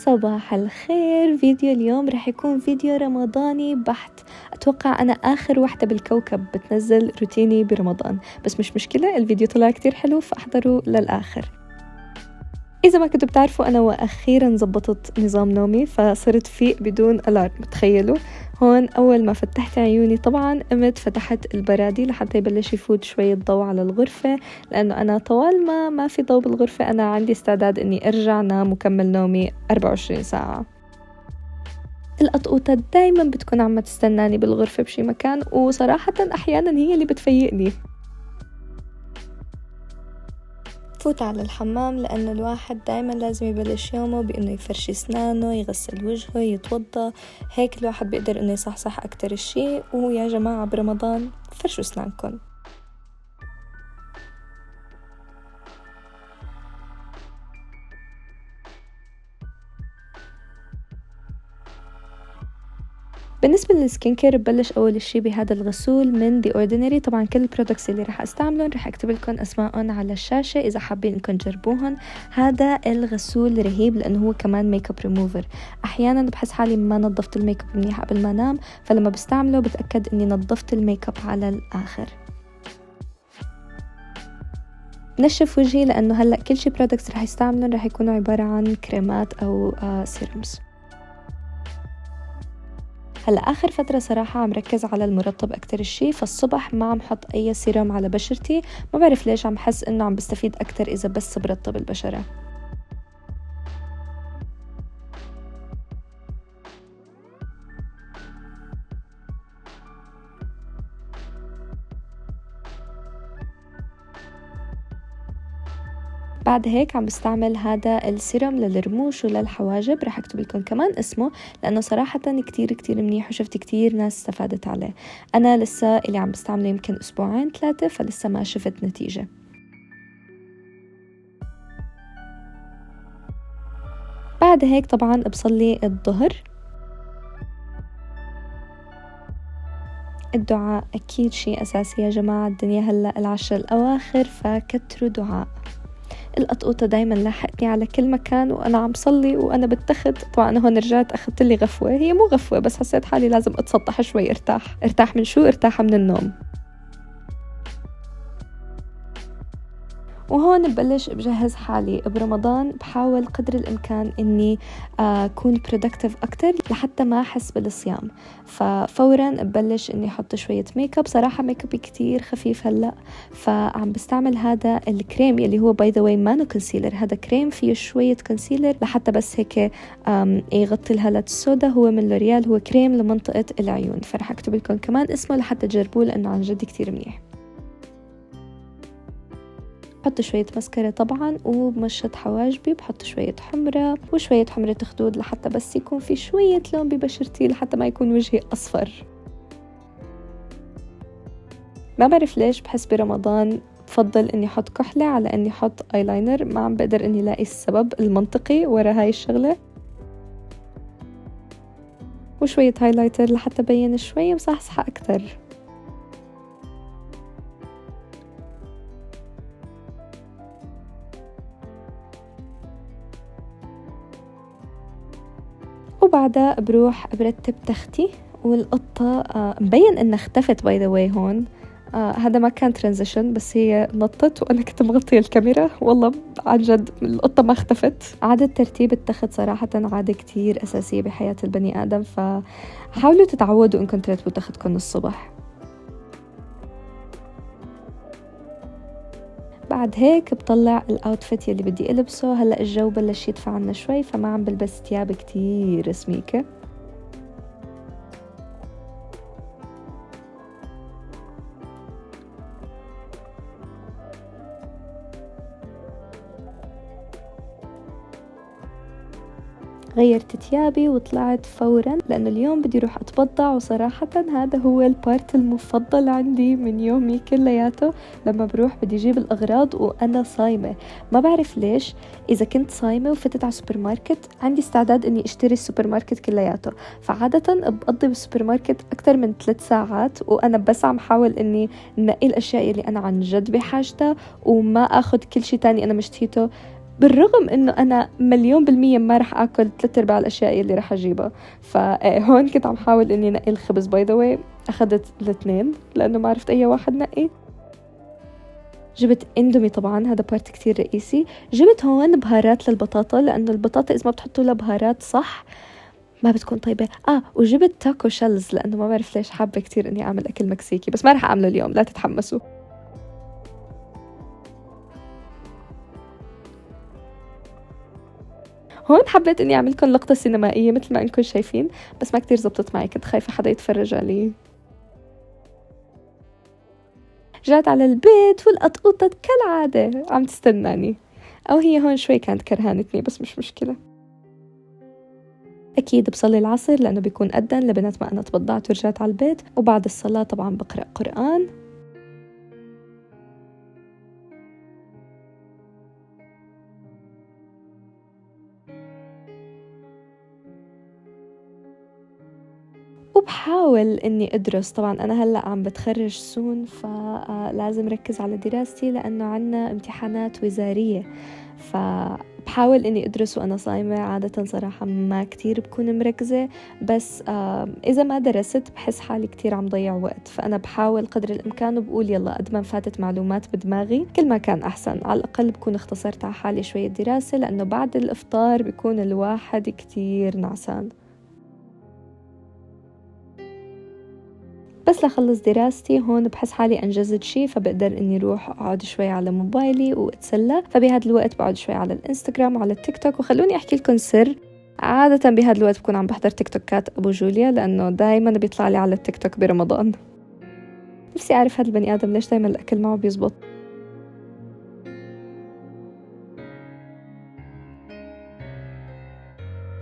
صباح الخير. فيديو اليوم رح يكون فيديو رمضاني بحت. أتوقع أنا آخر واحدة بالكوكب بتنزل روتيني برمضان، بس مش مشكلة، الفيديو طلع كتير حلو فاحضروا للآخر. إذا ما كنتوا بتعرفوا أنا وأخيرا زبطت نظام نومي، فصرت فيق بدون ألارم. تخيلوا هون أول ما فتحت عيوني طبعا قمت فتحت البرادي لحتى يبلش يفوت شوية ضوء على الغرفة، لأنه أنا طوال ما في ضوء بالغرفة أنا عندي استعداد إني أرجع نام وكمل نومي 24 ساعة. القطقوطة دايما بتكون عم تستناني بالغرفة بشي مكان، وصراحة أحيانا هي اللي بتفيقني. فوت على الحمام لأنه الواحد دايما لازم يبلش يومه بأنه يفرش أسنانه، يغسل وجهه، يتوضى، هيك الواحد بيقدر أنه يصحصح أكتر الشيء. ويا جماعة برمضان فرشوا أسنانكم. بالنسبة للسكين كير ببلش أول شي بهذا الغسول من The Ordinary. طبعا كل البرودكتس اللي رح استعملهم رح اكتب لكم اسمائهم على الشاشة إذا حابين انكم تجربوهم. هذا الغسول رهيب لأنه هو كمان ميك اب ريموفر. أحيانا بحس حالي ما نظفت الميك اب منيح قبل ما انام، فلما بستعمله بتأكد اني نظفت الميك اب على الآخر. نشف وجهي لأنه هلأ كل شي برودكتس رح يستعملون رح يكونوا عبارة عن كريمات أو سيرومز. هلا آخر فترة صراحة عم ركز على المرطب أكتر الشي، فالصبح ما عم حط أي سيروم على بشرتي. ما بعرف ليش، عم حس إنه عم بستفيد أكتر إذا بس برطب البشرة. بعد هيك عم بستعمل هذا السيروم للرموش وللحواجب، رح اكتب لكم كمان اسمه لانه صراحة كتير منيح وشفت كتير ناس استفادت عليه. انا لسه اللي عم بستعمله يمكن اسبوعين 3، فلسه ما شفت نتيجة. بعد هيك طبعا بصلي الظهر. الدعاء أكيد شيء أساسي يا جماعة، الدنيا هلأ العشر الأواخر فكتروا دعاء. القطقوطة دايما لاحقني على كل مكان وأنا عم صلي وأنا بتخت. طبعا أنا هون رجعت أخذت لي غفوة، هي مو غفوة بس حسيت حالي لازم أتسطح شوي ارتاح من شو؟ ارتاح من النوم. وهون ببلش بجهز حالي برمضان. بحاول قدر الإمكان إني أكون productive أكتر لحتى ما أحس بالصيام، ففورا ببلش إني أحط شوية ميك اب. صراحة ميك ابي كتير خفيف هلأ، فعم بستعمل هذا الكريم يلي هو باي ذا واي مانو كونسيلر، هذا كريم فيه شوية كونسيلر لحتى بس هيك يغطي الهالات السوداء. هو من لوريال، هو كريم لمنطقة العيون، فرح أكتب لكم كمان اسمه لحتى تجربوه لأنه عن جد كتير منيح. بحط شوية مسكرة طبعا، وبمشط حواجبي بحط شوية حمرة وشوية حمرة خدود لحتى بس يكون في شوية لون ببشرتي، لحتى ما يكون وجهي أصفر. ما بعرف ليش بحس برمضان بفضل اني احط كحلة على اني احط ايلاينر، ما عم بقدر اني لاقي السبب المنطقي ورا هاي الشغلة. وشوية هايلايتر لحتى بين شوية مصحصحة اكتر. وبعدها بروح برتب تختي. والقطة مبين انها اختفت باي ذا واي هون. هذا ما كان ترانزيشن، بس هي نطت وانا كنت مغطية الكاميرا. والله عن جد القطة ما اختفت. عادة ترتيب التخت صراحة عادة كتير اساسية بحياة البني ادم، فحاولوا تتعودوا انكم ترتبوا تختكم الصبح. بعد هيك بطلع الاوتفيت يلي بدي البسه. هلا الجو بلش يدفع عنا شوي، فما عم بلبس ثياب كتير سميكة. غيرت ثيابي وطلعت فورا لأنه اليوم بدي روح أتبضع. وصراحة هذا هو البارت المفضل عندي من يومي كلياته، لما بروح بدي أجيب الأغراض وأنا صايمة. ما بعرف ليش، إذا كنت صايمة وفتت على السوبر ماركت عندي استعداد إني أشتري السوبر ماركت كلياته، فعادة بقضي بالسوبر ماركت أكتر من 3 ساعات وأنا بس عم حاول إني نقي الأشياء اللي أنا عن جد بحاجتها وما أخذ كل شيء تاني أنا مشتهيته بالرغم انه انا 1,000,000% ما رح اكل 3/4 الاشياء اللي رح اجيبها. فهون كنت عم حاول اني نقي الخبز. باي ذا واي اخذت الاثنين لانه ما عرفت اي واحد نقي. جبت اندومي طبعا، هذا بارت كتير رئيسي. جبت هون بهارات للبطاطا لانه البطاطا اذا ما بتحطوا لها بهارات صح ما بتكون طيبة. وجبت تاكو شلز لانه ما بعرف ليش حابة كتير اني اعمل اكل مكسيكي، بس ما رح اعمله اليوم لا تتحمسوا. هون حبيت اني اعمل لكم لقطة سينمائية مثل ما انكم شايفين، بس ما كتير زبطت معي، كنت خايفة حدا يتفرج علي. رجعت على البيت والقطقوطة كالعادة عم تستناني، او هي هون شوي كانت كرهانتني بس مش مشكلة. أكيد بصلي العصر لأنه بيكون أذن لبنات ما أنا تبضعت ورجعت على البيت، وبعد الصلاة طبعا بقرأ قرآن. وبحاول إني أدرس. طبعا أنا هلأ عم بتخرج سون، فلازم ركز على دراستي لأنه عنا امتحانات وزارية، فبحاول إني أدرس وأنا صايمة. عادة صراحة ما كتير بكون مركزة، بس إذا ما درست بحس حالي كتير عم ضيع وقت، فأنا بحاول قدر الإمكان وبقول يلا قد ما فاتت معلومات بدماغي كل ما كان أحسن. على الأقل بكون اختصرت على حالي شوية دراسة، لأنه بعد الإفطار بيكون الواحد كتير نعسان. بس لخلص دراستي هون بحس حالي أنجزت شي، فبقدر إني روح أقعد شوي على موبايلي وأتسلى. فبهذا الوقت بقعد شوي على الإنستغرام وعلى التيك توك. وخلوني أحكي لكم سر، عادة بهذا الوقت بكون عم بحضر تيك توكات أبو جوليا لأنه دايما بيطلع لي على التيك توك برمضان. نفسي أعرف هذا البني آدم ليش دايما الأكل معه بيزبط.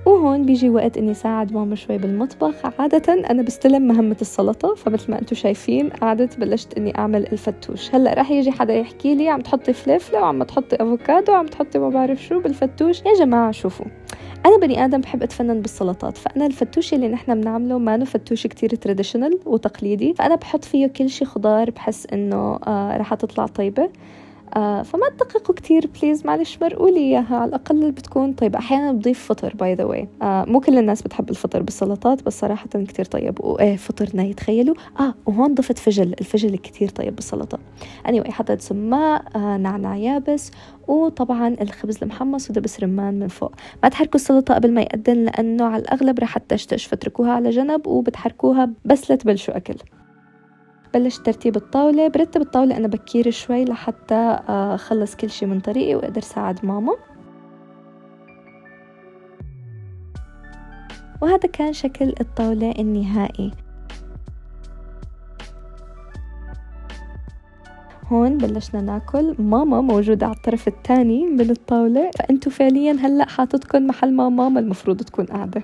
وهون بيجي وقت إني ساعد ماما شوي بالمطبخ. عادة أنا بستلم مهمة السلطة، فمثل ما أنتم شايفين قعدت بلشت إني أعمل الفتوش. هلأ راح يجي حدا يحكي لي عم تحطي فلفلة وعم تحطي أفوكادو وعم تحطي ما بعرف شو بالفتوش. يا جماعة شوفوا، أنا بني آدم بحب أتفنن بالسلطات، فأنا الفتوش اللي نحن بنعمله ما فتوش كتير تراديشنال وتقليدي، فأنا بحط فيه كل شي خضار بحس إنه راح تطلع طيبة. فما تدققوا كتير بليز، معلش مرقولي إياها على الأقل بتكون طيبة. أحيانا بضيف فطر باي ذا واي، مو كل الناس بتحب الفطر بالسلطات بس صراحة كتير طيب. وإيه فطر ناي تخيلوا. وهون ضفت فجل، الفجل كتير طيب بالسلطة. anyway حطيت سماق، نعناع يابس، وطبعا الخبز المحمص ودبس رمان من فوق. ما تحركوا السلطة قبل ما يقدن لأنه على الأغلب رح تشتش، فتركوها على جنب وبتحركوها بس لا تبلشوا أكل. بلش ترتيب الطاولة. برتب الطاولة أنا بكير شوي لحتى أخلص كل شي من طريقي وأقدر ساعد ماما. وهذا كان شكل الطاولة النهائي. هون بلشنا ناكل. ماما موجودة على الطرف الثاني من الطاولة، فأنتوا فعليا هلأ حاطتكن محل ما ماما المفروض تكون قاعدة.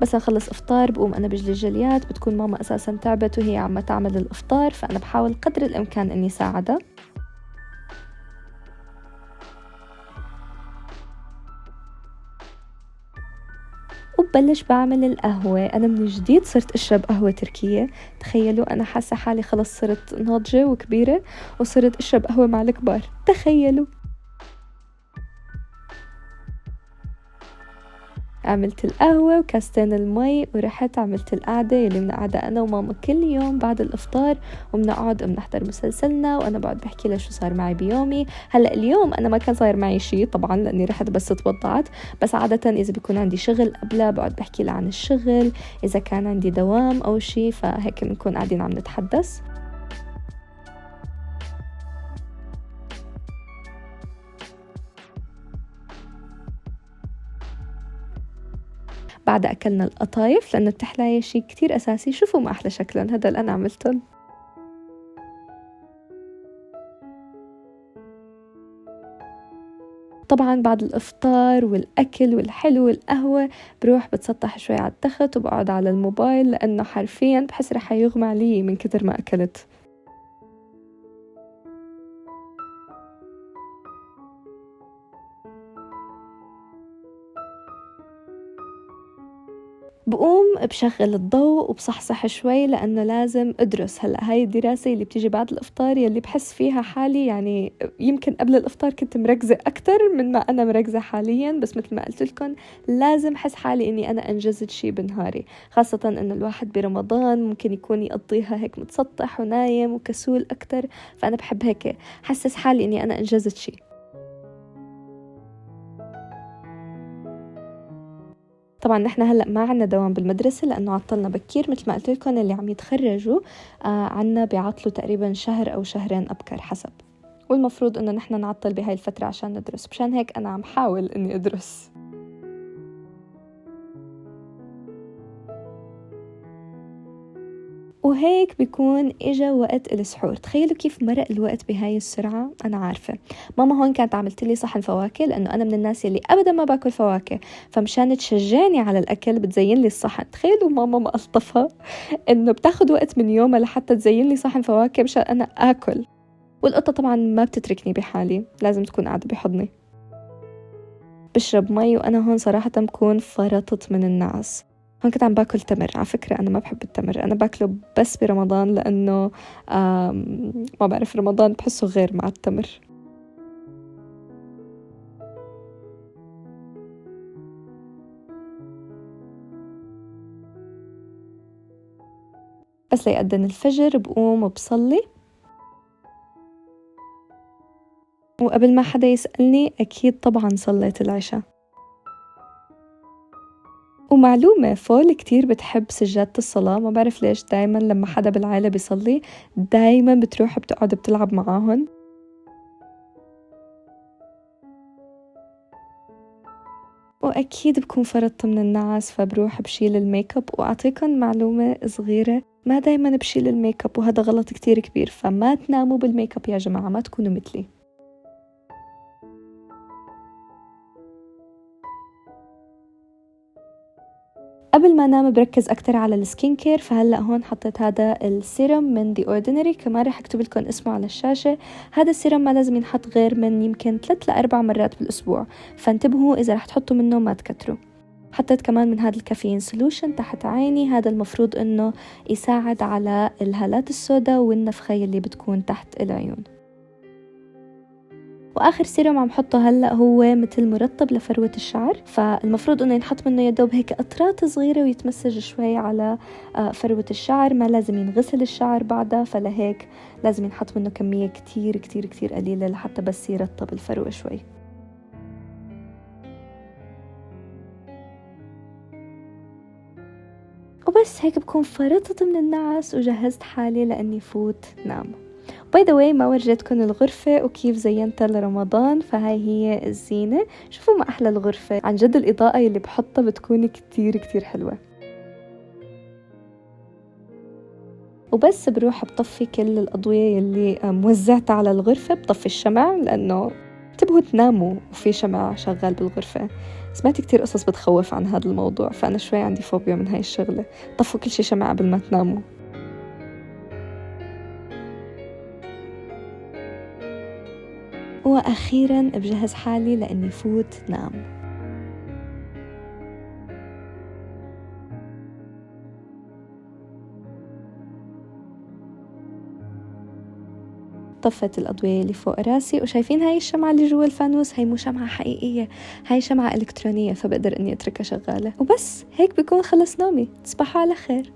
بس نخلص إفطار بقوم أنا بجلي الجليات. بتكون ماما أساسا تعبت وهي عم تعمل الإفطار، فأنا بحاول قدر الإمكان إني ساعدها. وببلش بعمل القهوة. أنا من جديد صرت أشرب قهوة تركية. تخيلوا أنا حاسة حالي خلص صرت ناضجة وكبيرة وصرت أشرب قهوة مع الكبار، تخيلوا. عملت القهوة وكاستين المي ورحت عملت القعدة اللي بنقعدها أنا وماما كل يوم بعد الإفطار، وبنقعد بنحضر مسلسلنا وأنا بقعد بحكي له شو صار معي بيومي. هلأ اليوم أنا ما كان صاير معي شي طبعا لأني رحت بس اتوضعت، بس عادة إذا بيكون عندي شغل قبلها بقعد بحكي له عن الشغل، إذا كان عندي دوام أو شي فهيك بنكون قاعدين عم نتحدث. بعد أكلنا القطايف لأنه التحلاية شي كتير أساسي. شوفوا ما أحلى شكلهم، هذا اللي أنا عملتهم. طبعا بعد الإفطار والأكل والحلو والقهوة بروح بتسطح شوي على التخت وبقعد على الموبايل لأنه حرفيا بحس رح يغمى علي من كتر ما أكلت. بقوم بشغل الضوء وبصحصح شوي لأنه لازم أدرس. هلأ هاي الدراسة اللي بتيجي بعد الإفطار يلي بحس فيها حالي يعني يمكن قبل الإفطار كنت مركزة أكتر من ما أنا مركزة حاليا، بس مثل ما قلت لكم لازم حس حالي إني أنا أنجزت شي بنهاري، خاصة إنه الواحد برمضان ممكن يكون يقضيها هيك متسطح ونايم وكسول أكتر، فأنا بحب هيك حسس حالي إني أنا أنجزت شي. طبعا نحن هلأ ما عنا دوام بالمدرسة لأنه عطلنا بكير، مثل ما قلت لكم اللي عم يتخرجوا عنا بيعطلوا تقريبا شهر أو شهرين أبكر حسب، والمفروض إنه نحن نعطل بهاي الفترة عشان ندرس، مشان هيك أنا عم حاول إني أدرس. وهيك بيكون إجا وقت السحور. تخيلوا كيف مرق الوقت بهاي السرعة. أنا عارفة ماما هون كانت عملت لي صحن فواكه لأنه أنا من الناس اللي أبدا ما باكل فواكه، فمشان تشجعني على الأكل بتزين لي الصحن. تخيلوا ماما ما ألطفها إنه بتاخد وقت من يومها لحتى تزين لي صحن فواكه مشان أنا آكل. والقطة طبعا ما بتتركني بحالي، لازم تكون قاعدة بحضني. بشرب مي وأنا هون صراحة بكون فرطت من النعس. هون كنت عم باكل تمر، على فكرة أنا ما بحب التمر، أنا باكله بس برمضان لأنه ما بعرف رمضان بحسه غير مع التمر. بس ليأذن الفجر بقوم وبصلي، وقبل ما حدا يسألني أكيد طبعا صليت العشاء. ومعلومة فول كتير بتحب سجادة الصلاة، ما بعرف ليش دايما لما حدا بالعائلة بيصلي دايما بتروح بتقعد بتلعب معاهن. وأكيد بكون فرطت من النعس فبروح بشيل الميك اب. وأعطيكم معلومة صغيرة، ما دايما بشيل الميك اب وهذا غلط كتير كبير، فما تناموا بالميك اب يا جماعة، ما تكونوا مثلي. قبل ما انام بركز اكتر على السكين كير، فهلا هون حطيت هذا السيرم من The Ordinary، كمان رح اكتب لكم اسمه على الشاشة. هذا السيرم ما لازم ينحط غير من يمكن 3 ل 4 مرات بالاسبوع، فانتبهوا اذا رح تحطوا منه ما تكتروا. حطيت كمان من هذا الكافيين سولوشن تحت عيني، هذا المفروض انه يساعد على الهالات السوداء والنفخة اللي بتكون تحت العيون. واخر سيروم عم حطه هلا هو مثل مرطب لفروة الشعر، فالمفروض انه ينحط منه يدوب هيك قطرات صغيرة ويتمسج شوي على فروة الشعر، ما لازم ينغسل الشعر بعدها، فلهيك لازم ينحط منه كمية كتير كتير كتير قليلة لحتى بس يرطب الفروة شوي. وبس هيك بكون فرطت من النعس وجهزت حالي لاني فوت نام. باي ذا واي ما ورجيتكم الغرفة وكيف زينتها لرمضان، فهاي هي الزينة. شوفوا ما أحلى الغرفة، عن جد الإضاءة اللي بحطها بتكون كتير كتير حلوة. وبس بروح بطفي كل الأضوية اللي موزعتها على الغرفة، بطفي الشمع لأنه انتبهوا تناموا وفي شمع شغال بالغرفة. سمعت كتير قصص بتخوف عن هذا الموضوع، فأنا شوي عندي فوبيا من هاي الشغلة. طفوا كل شي شمع قبل ما تناموا. وأخيرا بجهز حالي لأني فوت نام. طفت الأضوية اللي فوق راسي، وشايفين هاي الشمعة اللي جوا الفانوس، هاي مو شمعة حقيقية، هاي شمعة إلكترونية، فبقدر إني أتركها شغالة. وبس هيك بيكون خلص نومي. تصبحوا على خير.